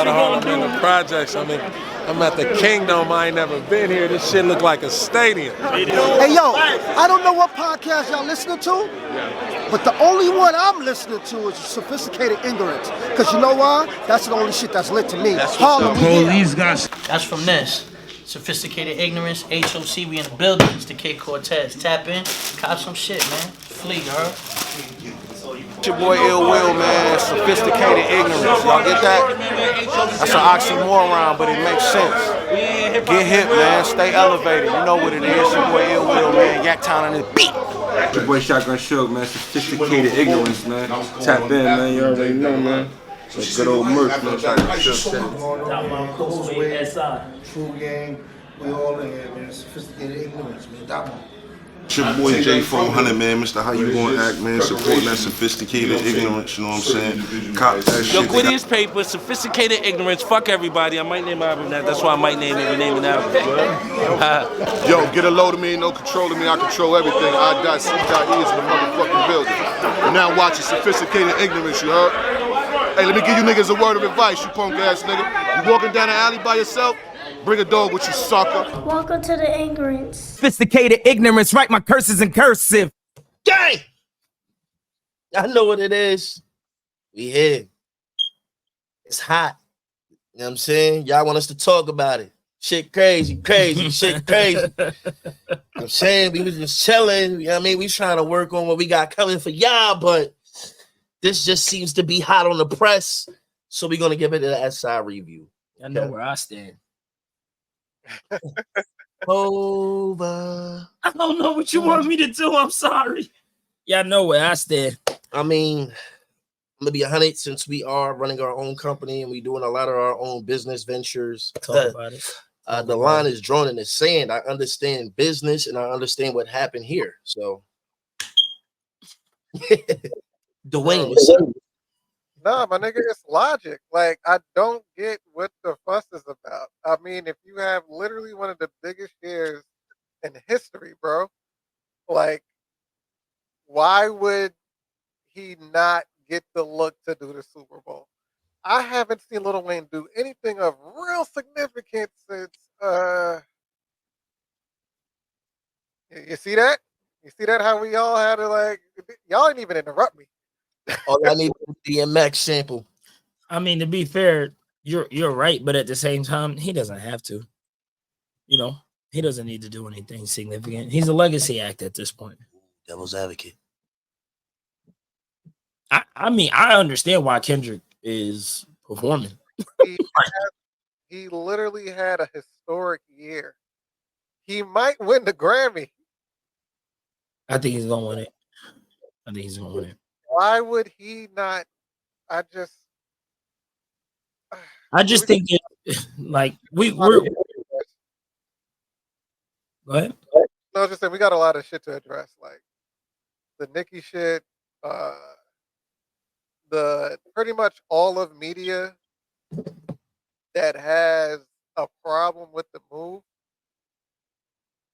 you gonna do? The projects. I mean, I'm at the Kingdom. I ain't never been here. This shit look like a stadium. Hey yo, I don't know what podcast y'all listening to, but the only one I'm listening to is Sophisticated Ignorance. Cause you know why? That's the only shit that's lit to me. Harlem, Police guys. That's from this. Sophisticated Ignorance, HOC, we in the building. It's the Kid Cortez. Tap in, cop some shit, man. Flee, her. It's your boy Ill Will, man. Sophisticated Ignorance. Y'all get that? That's an oxymoron, but it makes sense. Get hip, man. Stay elevated. You know what it is. Your boy Ill Will, man. Yaktown on this beat. Your boy Shotgun Shook, man. Sophisticated Ignorance, man. Tap in, man. You already know, man. That's good old merch, man. True gang, we all in here, man. Sophisticated Ignorance, man. That one. It's your boy J400, man. Mr. How you gonna act, man? Supporting that sophisticated ignorance, you know what I'm saying? Cop that shit. Yo, Quiddy's paper, Sophisticated Ignorance. Fuck everybody. I might name my album that. That's why I might name it. Rename an album. Yo, get a load of me, no control of me. I control everything. I.C.E is in the motherfucking building. You're now watching Sophisticated Ignorance, you heard? Hey, let me give you niggas a word of advice, you punk ass nigga. You walking down the alley by yourself? Bring a dog with you, sucker. Welcome to the ignorance. Sophisticated Ignorance, write my curses in cursive. Gang! I know what it is. We here. It's hot. You know what I'm saying? Y'all want us to talk about it. Shit crazy, shit crazy. I'm saying we was just chilling. You know what I mean? We trying to work on what we got coming for y'all, but this just seems to be hot on the press. So we're going to give it an SI review. I know where I stand. Over. I don't know what you want me to do. I'm sorry. Y'all know where I stand. I mean, I'm gonna be 100 since we are running our own company and we doing a lot of our own business ventures. Talk about it. The line is drawn in the sand. I understand business and I understand what happened here. So, Dwayne, what's up? Nah, my nigga, it's logic. Like, I don't get what the fuss is about. I mean, if you have literally one of the biggest shares in history, bro, like, why would he not get the look to do the Super Bowl? I haven't seen Lil Wayne do anything of real significance since, you see that? You see that? How we all had to, like, y'all didn't even interrupt me. All I need is the DMX sample. I mean, to be fair, you're right, but at the same time, he doesn't have to. You know, he doesn't need to do anything significant. He's a legacy act at this point. Devil's advocate. I mean, I understand why Kendrick is performing. He literally had a historic year. He might win the Grammy. I think he's gonna win it. Why would he not? I just think that, like we're go ahead. No, I was just saying we got a lot of shit to address, like the Nicki shit, the pretty much all of media that has a problem with the move.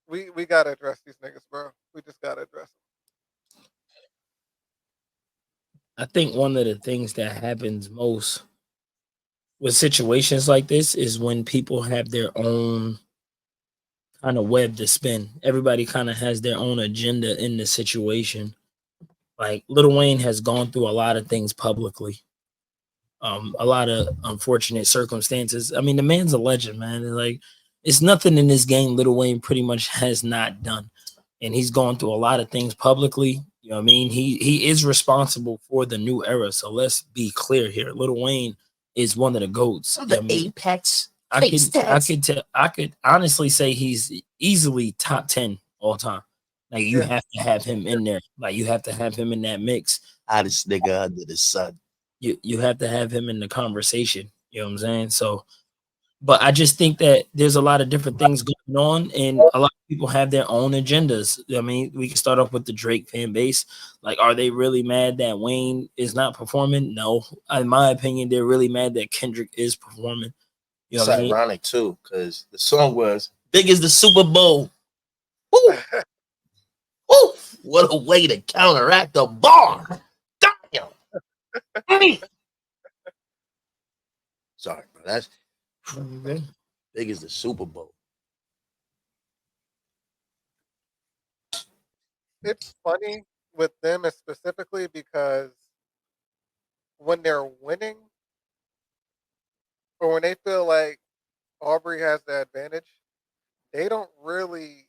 We gotta address these niggas, bro. We just gotta address them. I think one of the things that happens most with situations like this is when people have their own kind of web to spin. Everybody kind of has their own agenda in the situation. Like Lil Wayne has gone through a lot of things publicly, a lot of unfortunate circumstances. I mean, the man's a legend, man. Like, it's nothing in this game Lil Wayne pretty much has not done, and he's gone through a lot of things publicly. You know what I mean? He is responsible for the new era. So let's be clear here. Lil Wayne is one of the GOATs. The apex. I could honestly say he's easily top 10 all time. Like, you have to have him in there. Like, you have to have him in that mix. Hottest nigga under the sun. You have to have him in the conversation. You know what I'm saying? So, but I just think that there's a lot of different things going on, and a lot of people have their own agendas. I mean, we can start off with the Drake fan base. Like, are they really mad that Wayne is not performing? No. In my opinion, they're really mad that Kendrick is performing. You know It's what I mean? ironic, too, because the song was big as the Super Bowl. Woo! Woo! What a way to counteract the bar. Damn! Sorry, bro. That's big as the Super Bowl. It's funny with them specifically because when they're winning or when they feel like Aubrey has the advantage, they don't really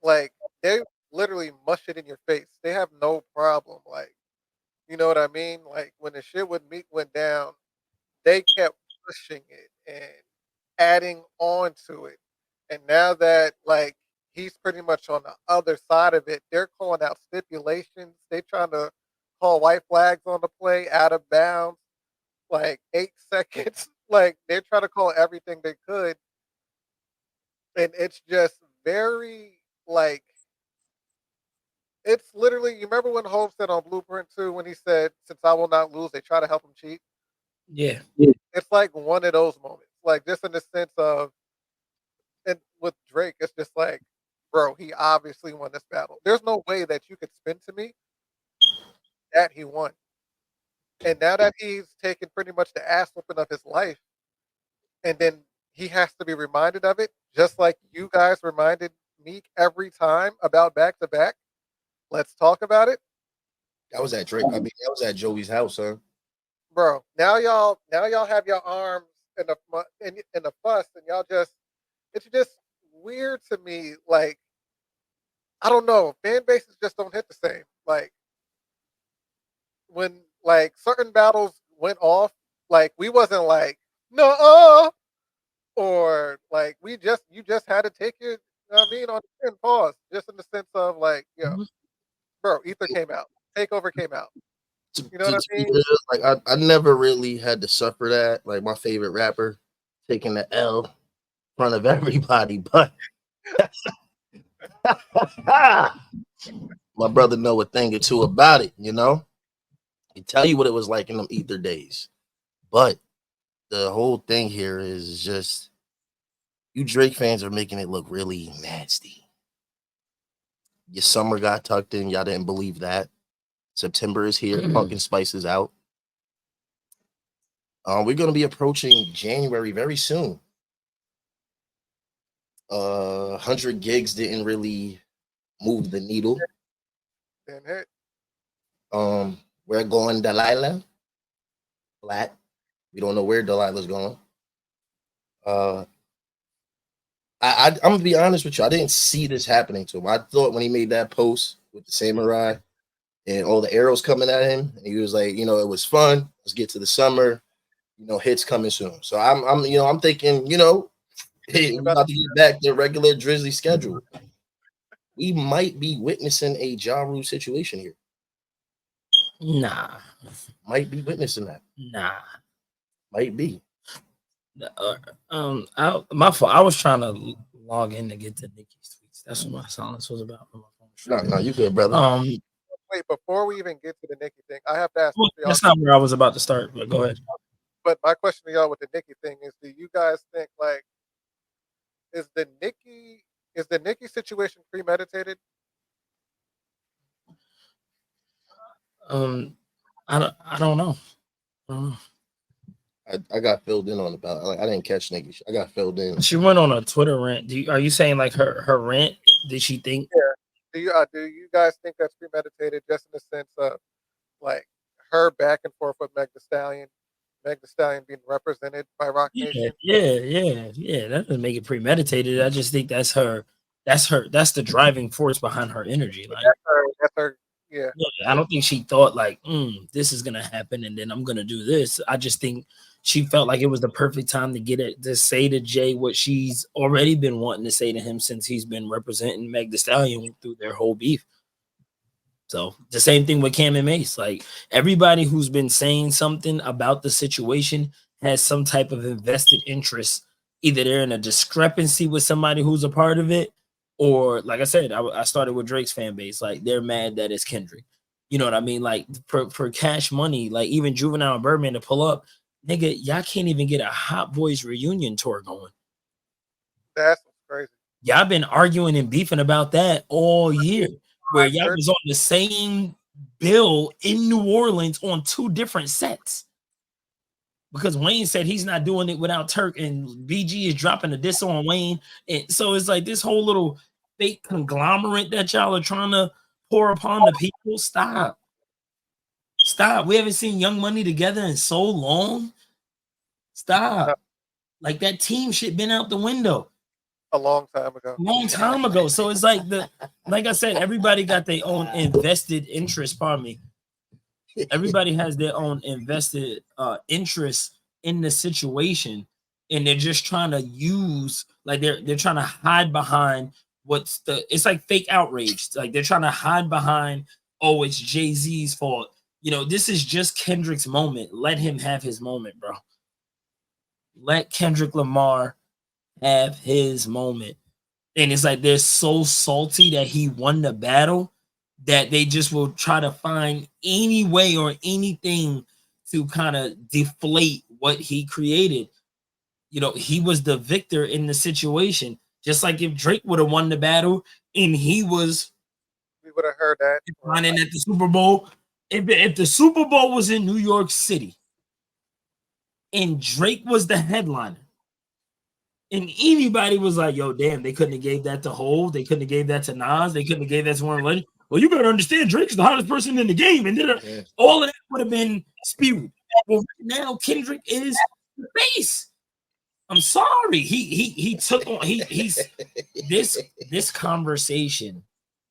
like they literally mush it in your face. They have no problem. Like, you know what I mean? Like when the shit with Meek went down, they kept pushing it and adding on to it. And now that like he's pretty much on the other side of it, they're calling out stipulations. They trying to call white flags on the play out of bounds, like 8 seconds. Like they're trying to call everything they could. And it's just very like it's literally you remember when Hope said on Blueprint 2 when he said, since I will not lose, they try to help him cheat. Yeah. It's like one of those moments. Like just in the sense of and with Drake, it's just like, bro, he obviously won this battle. There's no way that you could spin to me that he won. And now that he's taken pretty much the ass whooping of his life, and then he has to be reminded of it, just like you guys reminded Meek every time about back to back. Let's talk about it. That was at Drake. I mean, that was at Joey's house, huh? Bro, now y'all have your arms in the fuss, and y'all just it's just weird to me. Like I don't know, fan bases just don't hit the same. Like when like certain battles went off, like we wasn't like no, or like you just had to take your, you know what I mean, on the pause, just in the sense of like, bro, Ether came out, Takeover came out. You know what I mean? Like I never really had to suffer that. Like my favorite rapper taking the L in front of everybody, but my brother know a thing or two about it, you know? He tell you what it was like in them Ether days. But the whole thing here is just you Drake fans are making it look really nasty. Your summer got tucked in, y'all didn't believe that. September is here, Pumpkin Spice is out. We're gonna be approaching January very soon. 100 gigs didn't really move the needle. Didn't hit. We're going Delilah flat. We don't know where Delilah's going. I'm gonna be honest with you. I didn't see this happening to him. I thought when he made that post with the samurai and all the arrows coming at him, and he was like, you know, it was fun. Let's get to the summer. You know, hits coming soon. So I'm thinking, you know, hey, we're about to get back to regular Drizzly schedule. We might be witnessing a Ja Rule situation here. Nah. Might be witnessing that. Nah. Might be. My fault. I was trying to log in to get to Nicki's tweets. That's what my silence was about. No, you good, brother. Wait, before we even get to the Nicki thing, I have to ask. Well, that's not where I was about to start, but go ahead. But my question to y'all with the Nicki thing is: do you guys think like is the Nicki situation premeditated? I don't know. I got filled in on about. Like I didn't catch Nicki. I got filled in. She went on a Twitter rant. Are you saying like her rant? Did she think? Yeah. Do you guys think that's premeditated, just in the sense of like her back and forth with Meg Thee Stallion being represented by Rock Nation? Yeah. That doesn't make it premeditated. I just think that's her. That's the driving force behind her energy. Like that's her. Yeah. I don't think she thought like, this is gonna happen, and then I'm gonna do this. I just think she felt like it was the perfect time to get it to say to Jay what she's already been wanting to say to him since he's been representing Meg Thee Stallion through their whole beef. So the same thing with Cam and Mace. Like everybody who's been saying something about the situation has some type of invested interest. Either they're in a discrepancy with somebody who's a part of it, or like I said, I started with Drake's fan base. Like they're mad that it's Kendrick. You know what I mean? Like for cash money, like even Juvenile and Birdman to pull up, nigga, y'all can't even get a Hot Boys reunion tour going. That's crazy. Y'all been arguing and beefing about that all year, where y'all was on the same bill in New Orleans on 2 different sets. because Wayne said he's not doing it without Turk, and BG is dropping a diss on Wayne. And so it's like this whole little fake conglomerate that y'all are trying to pour upon the people. Stop. Stop. We haven't seen Young Money together in so long. Stop. Like that team shit been out the window. A long time ago. Long time ago. So it's like like I said, everybody got their own invested interest. Pardon me. Everybody has their own invested interest in the situation, and they're just trying to use, like they're trying to hide behind it's like fake outrage. Like they're trying to hide behind, oh, it's Jay-Z's fault. You know, this is just Kendrick's moment. Let him have his moment, bro. Let Kendrick Lamar have his moment. And it's like they're so salty that he won the battle that they just will try to find any way or anything to kind of deflate what he created. You know, he was the victor in the situation. Just like if Drake would have won the battle and we would have heard that. Running at the Super Bowl. If the Super Bowl was in New York City and Drake was the headliner, and anybody was like, yo, damn, they couldn't have gave that to Hov, they couldn't have gave that to Nas, they couldn't have gave that to one legend. Well, you better understand Drake's the hottest person in the game. And then all of that would have been spewed. Well, now Kendrick is the face. I'm sorry. He took on he's this conversation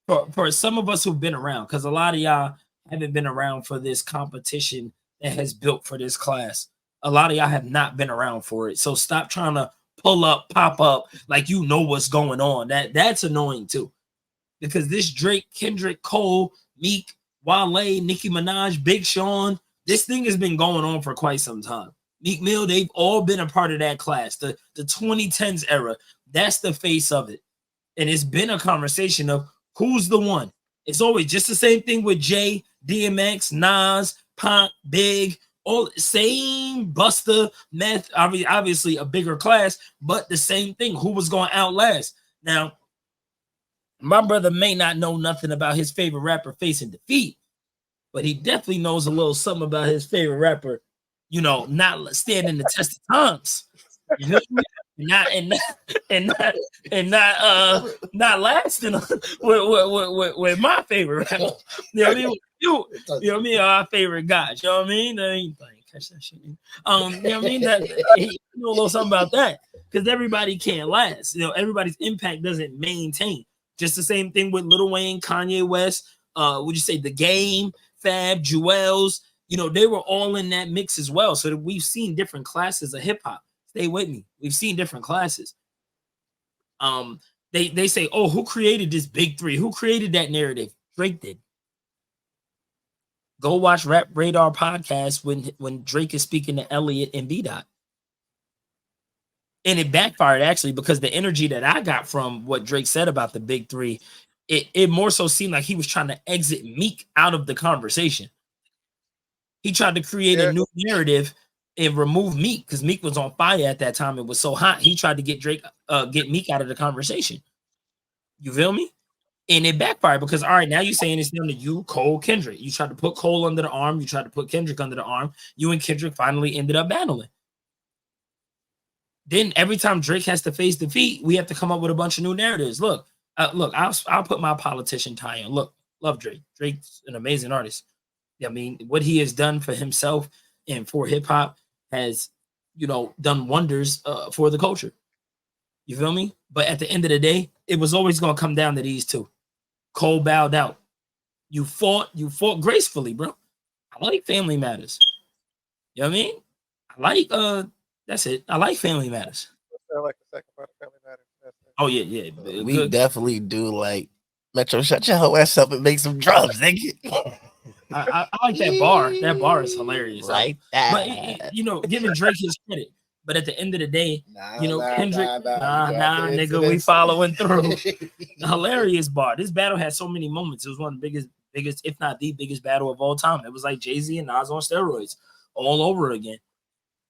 for some of us who've been around, because a lot of y'all haven't been around for this competition that has built for this class. A lot of y'all have not been around for it. So stop trying to pop up like you know what's going on. That's annoying too. Because this Drake, Kendrick, Cole, Meek, Wale, Nicki Minaj, Big Sean, this thing has been going on for quite some time. Meek Mill, they've all been a part of that class. The 2010s era, that's the face of it. And it's been a conversation of who's the one. It's always just the same thing with Jay, DMX, Nas, Pop, Big, all same Busta, Meth, obviously a bigger class, but the same thing. Who was going to outlast? Now, my brother may not know nothing about his favorite rapper facing defeat, but he definitely knows a little something about his favorite rapper, you know, not standing the test of times. You know what I mean? Not lasting with my favorite rapper. You know what I mean? You know what I mean? Our favorite guys. You know what I mean? Catch that shit. You know what I mean? That he know a little something about that, because everybody can't last. You know, everybody's impact doesn't maintain. Just the same thing with Lil Wayne, Kanye West, would you say The Game, Fab, Jewels, you know, they were all in that mix as well. So that we've seen different classes of hip hop. Stay with me. We've seen different classes. They say, oh, who created this big three? Who created that narrative? Drake did. Go watch Rap Radar podcast when Drake is speaking to Elliot and B-Dot. And it backfired, actually, because the energy that I got from what Drake said about the big three, it more so seemed like he was trying to exit Meek out of the conversation. He tried to create a new narrative and remove Meek, because Meek was on fire at that time. It was so hot. He tried to get Meek out of the conversation. You feel me? And it backfired, because, all right, now you're saying it's down to you, Cole, Kendrick. You tried to put Cole under the arm. You tried to put Kendrick under the arm. You and Kendrick finally ended up battling. Then every time Drake has to face defeat, we have to come up with a bunch of new narratives. Look, I'll put my politician tie on. Look, love Drake. Drake's an amazing artist. I mean, what he has done for himself and for hip hop has, you know, done wonders for the culture. You feel me? But at the end of the day, it was always going to come down to these two. Cole bowed out. You fought gracefully, bro. I like Family Matters. You know what I mean? I like that's it. I like Family Matters. I like the second part of Family Matters. Oh yeah. We definitely do like Metro. Shut your whole ass up and make some drums, nigga. I like that bar. That bar is hilarious. Right. But you know, giving Drake his credit. But at the end of the day, you know, Kendrick, nigga, we following through. Hilarious bar. This battle had so many moments. It was one of the biggest, if not the biggest battle of all time. It was like Jay-Z and Nas on steroids all over again.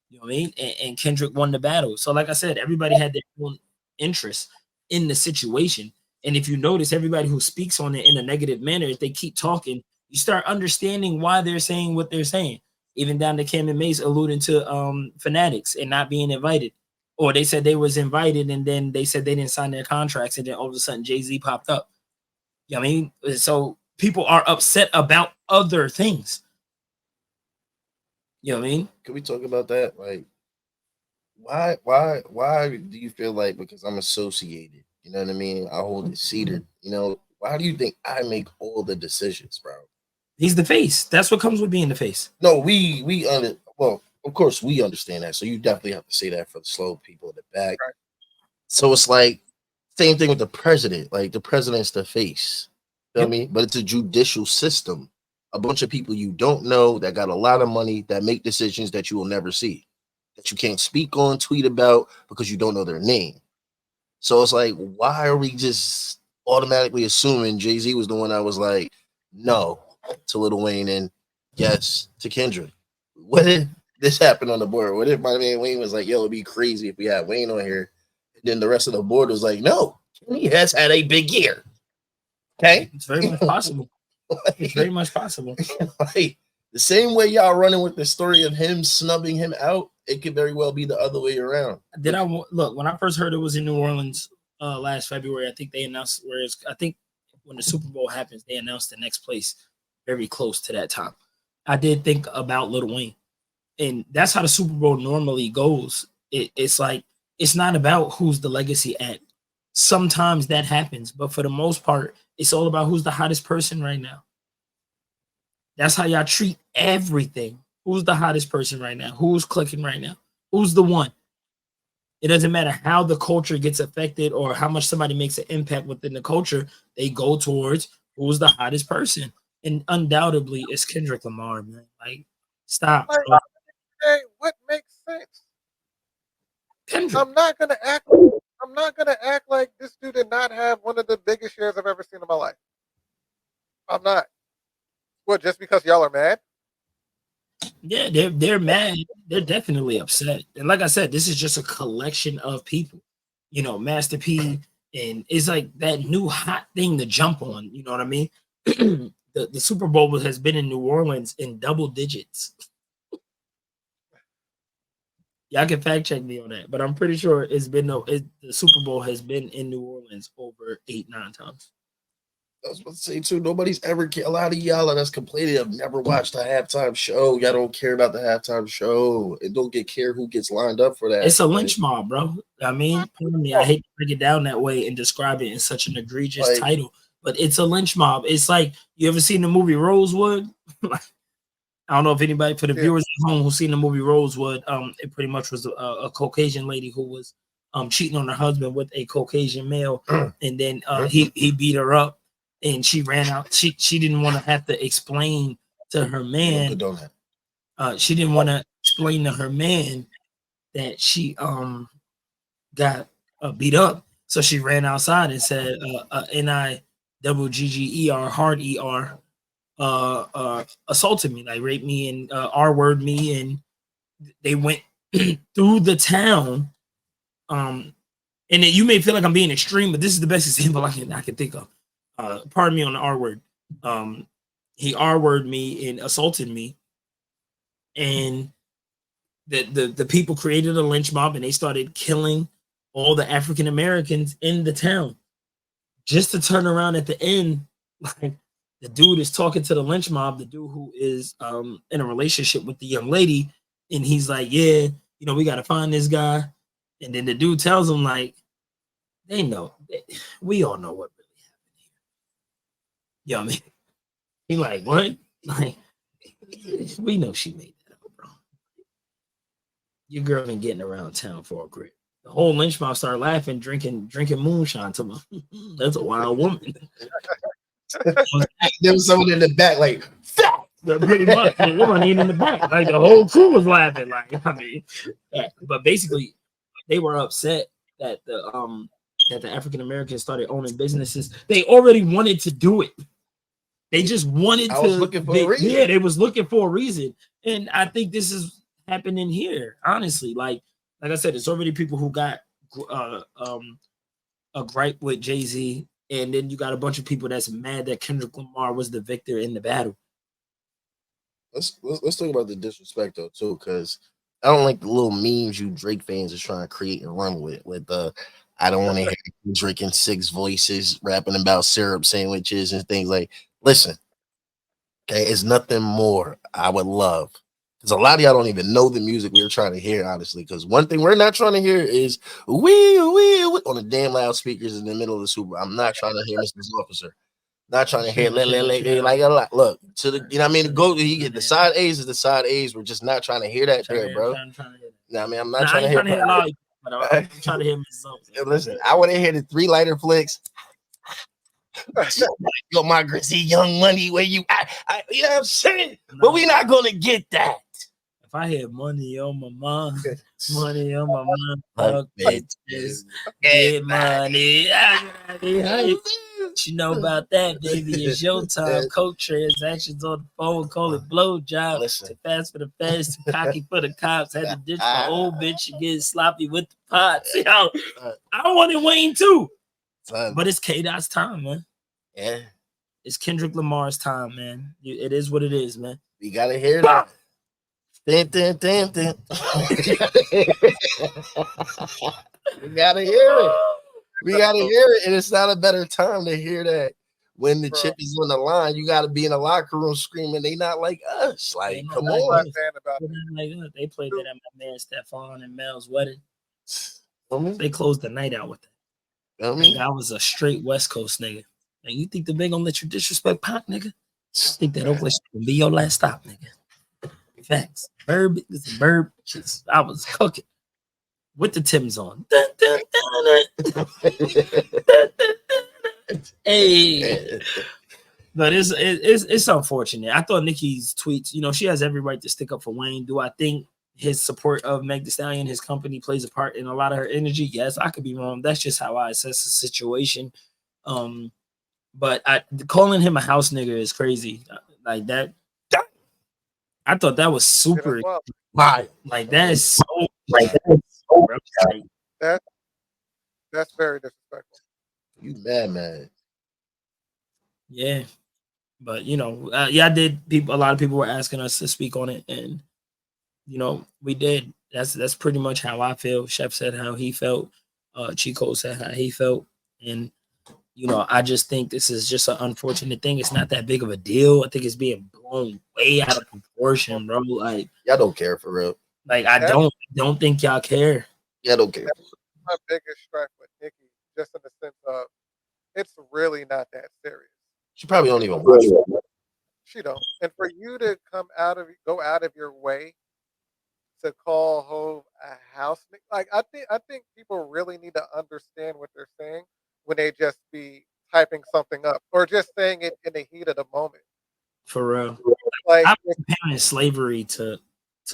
You know what I mean? And Kendrick won the battle. So like I said, everybody had their own interest in the situation. And if you notice, everybody who speaks on it in a negative manner, if they keep talking, you start understanding why they're saying what they're saying. even down to Cam and Mace alluding to fanatics and not being invited. Or they said they was invited and then they said they didn't sign their contracts and then all of a sudden Jay-Z popped up. You know what I mean? So people are upset about other things. You know what I mean? Can we talk about that? Like, why do you feel like because I'm associated? You know what I mean? I hold it seated. You know, why do you think I make all the decisions, bro? He's the face. That's what comes with being the face. No, well, of course we understand that. So you definitely have to say that for the slow people in the back. Right. So it's like same thing with the president. Like the president's the face. You know what I mean? But it's a judicial system. A bunch of people you don't know that got a lot of money that make decisions that you will never see, that you can't speak on, tweet about because you don't know their name. So it's like, why are we just automatically assuming Jay-Z was the one that was like, no to Lil Wayne and yes to Kendrick? What if this happened on the board? What if my man Wayne was like, yo, it'd be crazy if we had Wayne on here? And then the rest of the board was like, no, he has had a big year. Okay. It's very much possible. It's very much possible. Like, the same way y'all running with the story of him snubbing him out, it could very well be the other way around. Did I look when I first heard it was in New Orleans last February? I think they announced I think when the Super Bowl happens, they announced the next place very close to that time. I did think about Lil Wayne, and that's how the Super Bowl normally goes. It's like it's not about who's the legacy act. Sometimes that happens, but for the most part, it's all about who's the hottest person right now. That's how y'all treat everything. Who's the hottest person right now? Who's clicking right now? Who's the one? It doesn't matter how the culture gets affected or how much somebody makes an impact within the culture. They go towards who's the hottest person. And undoubtedly, it's Kendrick Lamar, man. Like, stop. Like, hey, what makes sense? Kendrick. I'm not gonna act like this dude did not have one of the biggest shares I've ever seen in my life. I'm not. What, just because y'all are mad? Yeah, they're mad. They're definitely upset. And like I said, this is just a collection of people. You know, Master P, and it's like that new hot thing to jump on. You know what I mean? The Super Bowl has been in New Orleans in double digits. Y'all can fact check me on that, but I'm pretty sure the Super Bowl has been in New Orleans over 8-9 times. I was about to say too, nobody's ever a lot of y'all that's complaining have never watched a halftime show. Y'all don't care about the halftime show and don't care who gets lined up for that. It's a lynch mob, bro. I mean, pardon me, I hate to break it down that way and describe it in such an egregious title, but it's a lynch mob. It's like, you ever seen the movie Rosewood? I don't know if anybody, for the viewers at home who've seen the movie Rosewood, it pretty much was a Caucasian lady who was cheating on her husband with a Caucasian male, and then he beat her up, and she ran out. She didn't want to have to explain to her man. She didn't want to explain to her man that she got beat up, so she ran outside and said NIGGER hard ER. Assaulted me, like raped me and R-word me, and they went through the town. And then you may feel like I'm being extreme, but this is the best example I can think of. Pardon me on the R-word. He R-worded me and assaulted me, and the people created a lynch mob and they started killing all the African Americans in the town, just to turn around at the end, like, the dude is talking to the lynch mob, the dude who is in a relationship with the young lady, and he's like, yeah, you know, we got to find this guy. And then the dude tells him, like, they know, we all know what really happened here. You know what I mean? He like, what? Like, we know she made that up, bro. Your girl been getting around town for a grip. The whole lynch mob started laughing, drinking moonshine to me. That's a wild woman. There was someone in the back, like, pretty much. There wasn't even in the back. Like, the whole crew was laughing. Like, I mean, but basically, they were upset that the African Americans started owning businesses. They already wanted to do it. They just wanted to. Looking for a reason. Yeah, they was looking for a reason, and I think this is happening here. Honestly, like I said, it's already people who got a gripe with Jay-Z. And then you got a bunch of people that's mad that Kendrick Lamar was the victor in the battle. let's talk about the disrespect though too, because I don't like the little memes you Drake fans are trying to create and run with. I don't want to hear you drinking 6 voices rapping about syrup sandwiches and things like. Listen, okay, it's nothing more I would love. Because a lot of y'all don't even know the music we're trying to hear, honestly. Because one thing we're not trying to hear is wee on the damn loudspeakers in the middle of the Super. I'm not trying to hear Mr. Officer. Not trying to hear like a lot. Look to the, you know what I mean. Go, you get the side A's is the side A's. We're just not trying to hear that there, bro. No, I mean I'm not trying to hear. But I'm trying to hear results. Listen, I want to hear the 3 lighter flicks. Yo, my Grizzly Young Money, where you at? You know what I'm saying? But we not gonna get that. If I had money on my mom, money on my mom, fuck bitches, get money. You know about that, baby. It's your time. Code transactions on the phone, call it blow job. Too fast for the feds, too cocky for the cops. Had to ditch my old bitch and get sloppy with the pots. Yo, I wanted Wayne too. But it's K-Dot's time, man. Yeah. It's Kendrick Lamar's time, man. It is what it is, man. We gotta hear that. Dun. We gotta hear it. We gotta hear it, and it's not a better time to hear that when the chip is on the line. You gotta be in the locker room screaming, "They not like us!" Like, come on. They played that at my man Stefan and Mel's wedding. They closed the night out with it. I was a straight West Coast nigga. And you think the big gonna let you disrespect Pac, nigga? Think that Oakland will be your last stop, nigga? Facts. Burb. I was cooking with the Timbs on. Hey, but it's unfortunate. I thought Nicki's tweets, you know, she has every right to stick up for Wayne. Do I think his support of Meg Thee Stallion, his company, plays a part in a lot of her energy? Yes, I could be wrong. That's just how I assess the situation. But calling him a house nigga is crazy. Like that. I thought that was super. Like that is so. That's very disrespectful. You mad, man? Yeah, but you know, I did. A lot of people were asking us to speak on it, and you know, we did. That's pretty much how I feel. Chef said how he felt. Chico said how he felt, and you know, I just think this is just an unfortunate thing. It's not that big of a deal. I think it's being blown way out of proportion, bro. Like y'all don't care for real. Like I don't think y'all care. Y'all don't care. That's my biggest strife with Nicki, just in the sense of it's really not that serious. She probably don't even watch it. She don't. And for you to go out of your way to call Hov a house nigga, like I think people really need to understand what they're saying when they just be typing something up or just saying it in the heat of the moment. For real. Like I'm comparing slavery to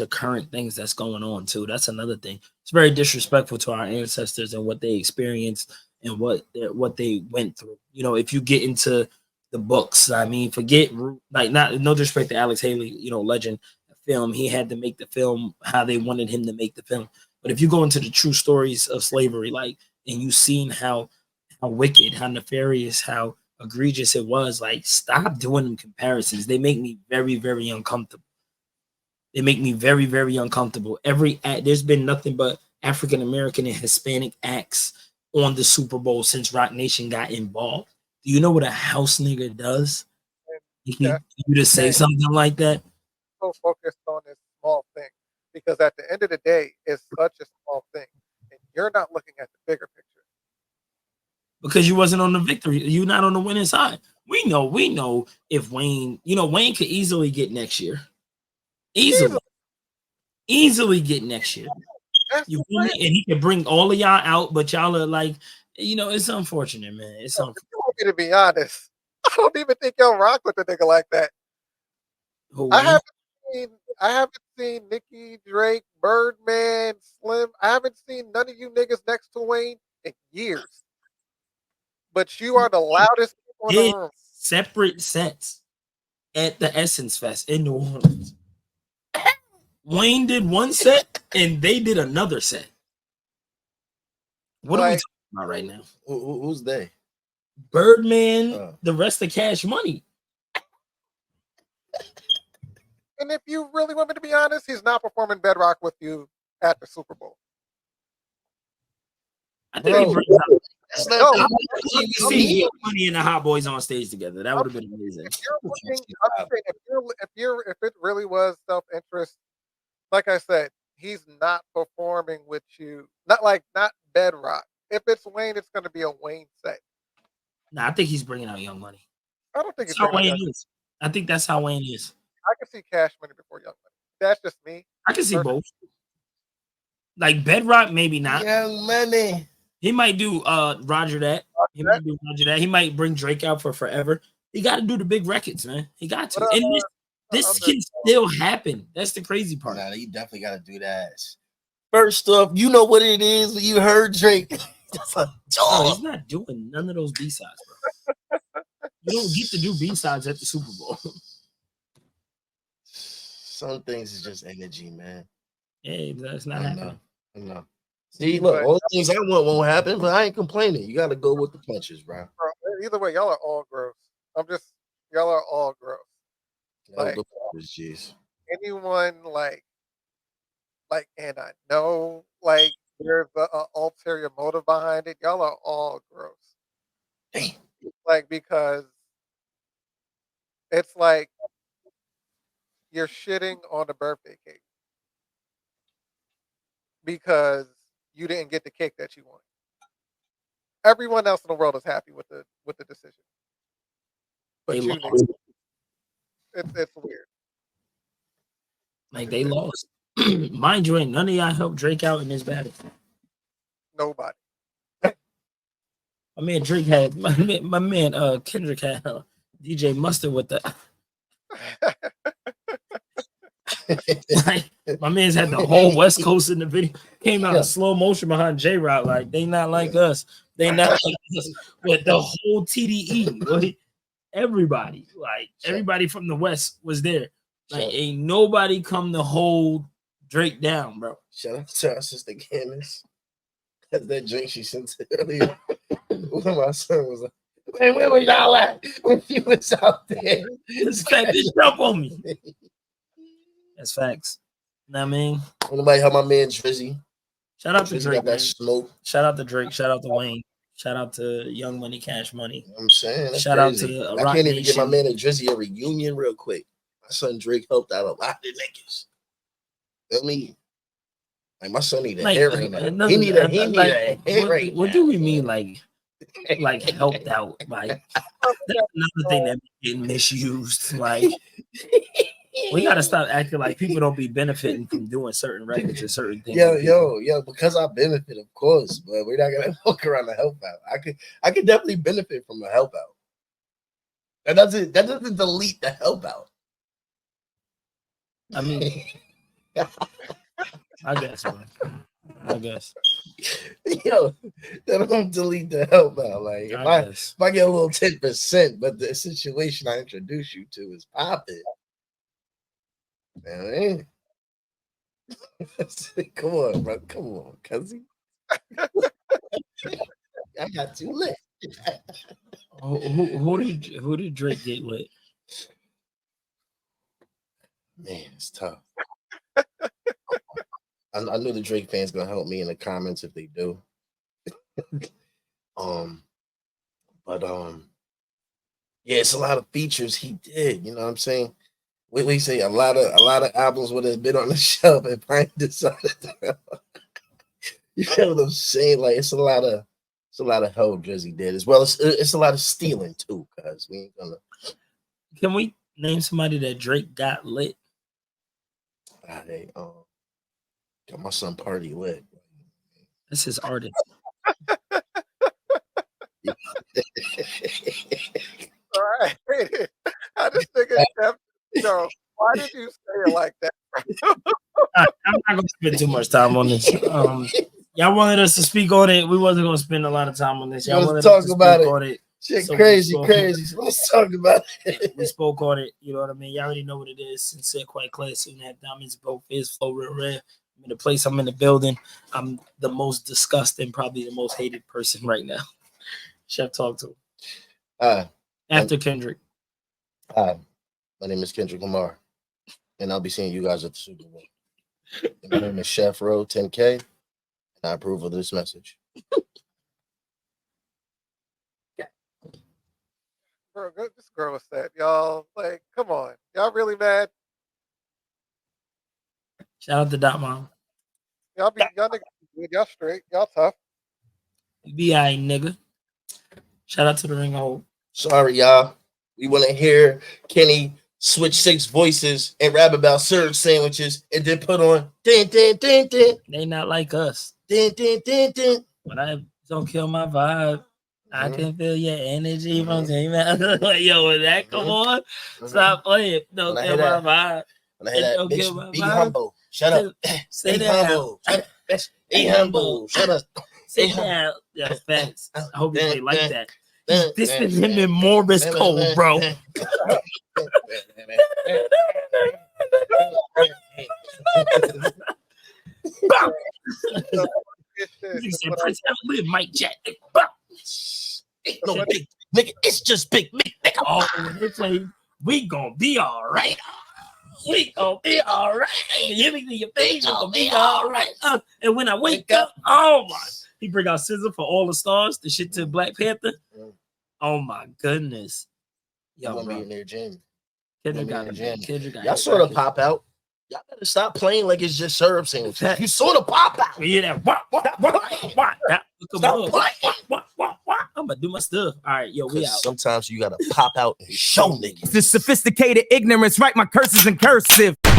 current things that's going on too. That's another thing. It's very disrespectful to our ancestors and what they experienced and what they went through. You know, if you get into the books, I mean, forget like no disrespect to Alex Haley, you know, legend film. He had to make the film how they wanted him to make the film. But if you go into the true stories of slavery, like, and you've seen how wicked, how nefarious, how egregious it was, like, stop doing them comparisons. They make me very, very uncomfortable. They make me very, very uncomfortable. Every act, there's been nothing but African American and Hispanic acts on the Super Bowl since Rock Nation got involved. Do you know what a house nigga does? You to say something like that? So focused on this small thing, because at the end of the day, it's such a small thing, and you're not looking at the bigger picture. Because you wasn't on the victory, you're not on the winning side. We know if Wayne, you know, Wayne could easily get next year. Easily get next year. You feel me? And he can bring all of y'all out, but y'all are like, you know, it's unfortunate, man. It's unfortunate. You want me to be honest? I don't even think y'all rock with a nigga like that. I haven't seen Nicki, Drake, Birdman, Slim. I haven't seen none of you niggas next to Wayne in years. But you are the loudest people in the room. Separate sets at the Essence Fest in New Orleans. Wayne did one set and they did another set. What are we talking about right now? Who's they? Birdman, the rest of Cash Money. And if you really want me to be honest, he's not performing Bedrock with you at the Super Bowl. I think he brings out. That's not No, We see Young Money and the Hot Boys on stage together. That would have been amazing. If you're looking, I'm saying if it really was self-interest, like I said, he's not performing with you. Not Bedrock. If it's Wayne, it's going to be a Wayne set. Nah, I think he's bringing out Young Money. I don't think That's it's how Wayne is. I think that's how Wayne is. I can see Cash Money before Young Money. That's just me. I can see both. Like Bedrock, maybe not. Young Money. He might do Roger That. He might do Roger That. He might bring Drake out for Forever. He got to do the big records, man. He got to. And this can still happen. That's the crazy part. Nah, you definitely got to do that. First off, you know what it is when you heard Drake. That's a dog. He's not doing none of those B-sides, bro. You don't get to do B-sides at the Super Bowl. Some things is just energy, man. Yeah, that's not happening. No. See, look, all the things I want won't happen, but I ain't complaining. You got to go with the punches, bro. Either way, y'all are all gross. Y'all are all gross. Like, anyone like, and I know, like, there's an ulterior motive behind it. Y'all are all gross. Damn. Like, because it's like you're shitting on the birthday cake because you didn't get the cake that you wanted. Everyone else in the world is happy with the decision, but you didn't. It's weird. Like they lost. Mind you, ain't none of y'all helped Drake out in this battle. Nobody. My man Drake had my man Kendrick had DJ Mustard with the like, my man's had the whole West Coast in the video. Came out in slow motion behind J-Rock. Like they not like us. They not like us. With the whole TDE. Like, everybody from the West was there. Like ain't nobody come to hold Drake down, bro. Shout out to our sister Candace. That's that drink she sent earlier. When my son was like, man, where were y'all at when you was out there? This fat bitch jump on me. That's facts. Know what I mean? Anybody help my man Drizzy? Shout out to Drake. That smoke. Shout out to Drake. Shout out to Wayne. Shout out to Young Money, Cash Money. I'm saying. Shout crazy. out to I Rock can't even Nation. get my man and Drizzy a reunion real quick. My son Drake helped out a lot of niggas. Feel me? Like my son need a hair right now. He need a hair right now. What do we mean like helped out? Like that's another thing that getting misused. Like we gotta stop acting like people don't be benefiting from doing certain records and certain things. Yo, because I benefit, of course, but we're not gonna walk around to help out. I could definitely benefit from a help out. That doesn't delete the help out. I mean, I guess, man. I guess. Yo, that don't delete the help out. Like if I get a little 10%, but the situation I introduce you to is popping. Man, come on, bro. Come on, cousin. I got too lit. Who did Drake get with? Man, it's tough. I knew the Drake fans gonna help me in the comments if they do. Yeah, it's a lot of features he did. You know what I'm saying? We say a lot of albums would have been on the shelf if I decided to. You know what I'm saying? Like it's a lot of help Drizzy did as well. It's a lot of stealing too, cause we ain't gonna. Can we name somebody that Drake got lit? Hey, got my son Party lit. That's his artist. All right. I just think why did you say it like that? I'm not gonna spend too much time on this. Y'all wanted us to speak on it. We wasn't gonna spend a lot of time on this. Y'all wanted talk us to about speak it. On it. Shit, So crazy. So let's talk about it. We spoke on it. You know what I mean? Y'all already know what it is. Sincere, quite classy. And that diamonds both is flow real rare. I'm in the place. I'm in the building. I'm the most disgusting, probably the most hated person right now. Chef, talk to him. After Kendrick. Hi, my name is Kendrick Lamar. and I'll be seeing you guys at the Super Bowl. My name is Chef Rowe 10K, and I approve of this message. Bro, this girl was sad, y'all. Like, come on. Y'all really mad? Shout out to Dot Mom. Y'all niggas good. Y'all straight. Y'all tough. Be alright, nigga. Shout out to the ring hole. Sorry, y'all. We want to hear Kenny switch 6 voices and rap about surge sandwiches and then put on din din din din. They not like us. Din din din din. But I don't kill my vibe. I can feel your energy from Team. Like, yo, when that come on, stop playing. Don't kill my vibe. When I hear that, Don't kill my bitch, be vibe. humble. Shut up. Stay Be down. humble. Shut up. Bitch, be humble. Shut up. Sit down. Yeah, facts. I hope they like that. This is him in Morris Code, bro. He said, Prince Live, Mike Jack. No, nigga, it's just Big Mick. Nigga. Oh, it's like, we gonna be all right. We gonna be all right. You hear me? Your face gonna be all right. And when I wake up, oh my. He bring out Scissor for all the stars, the shit to Black Panther. Oh my goodness. Yo, gonna be in there, Jim. Kendrick got Y'all sort of pop out. Y'all better stop playing like it's just syrup sandwiches. You sort of pop out. You hear that? What? Stop playing. I'm gonna do my stuff. All right, yo, we out. Sometimes you gotta pop out and show niggas. This sophisticated ignorance, write my curses in cursive. Tell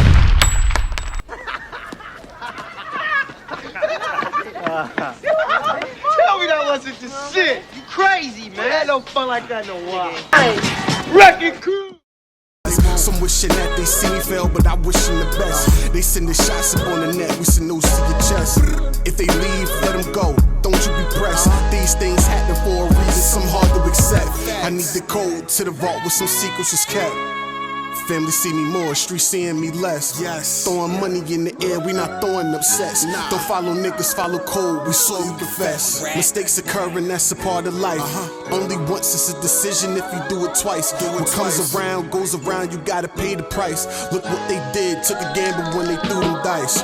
me that wasn't the shit. You crazy, man. Ain't no fun like that no while. Wrecking crew. Some wishing that they see me fail, but I wish them the best. They send the shots up on the net, we send those to your chest. If they leave, let them go, don't you be pressed. These things happen for a reason, some hard to accept. I need the code to the vault where some secrets is kept. Family see me more, street seeing me less. Yes. Throwing money in the air, we not throwing up sets. Nah. Don't follow niggas, follow code, we saw you confess. Mistakes occur and that's a part of life. Only once it's a decision if you do it twice. What comes around, goes around, you gotta pay the price. Look what they did, took a gamble when they threw them dice.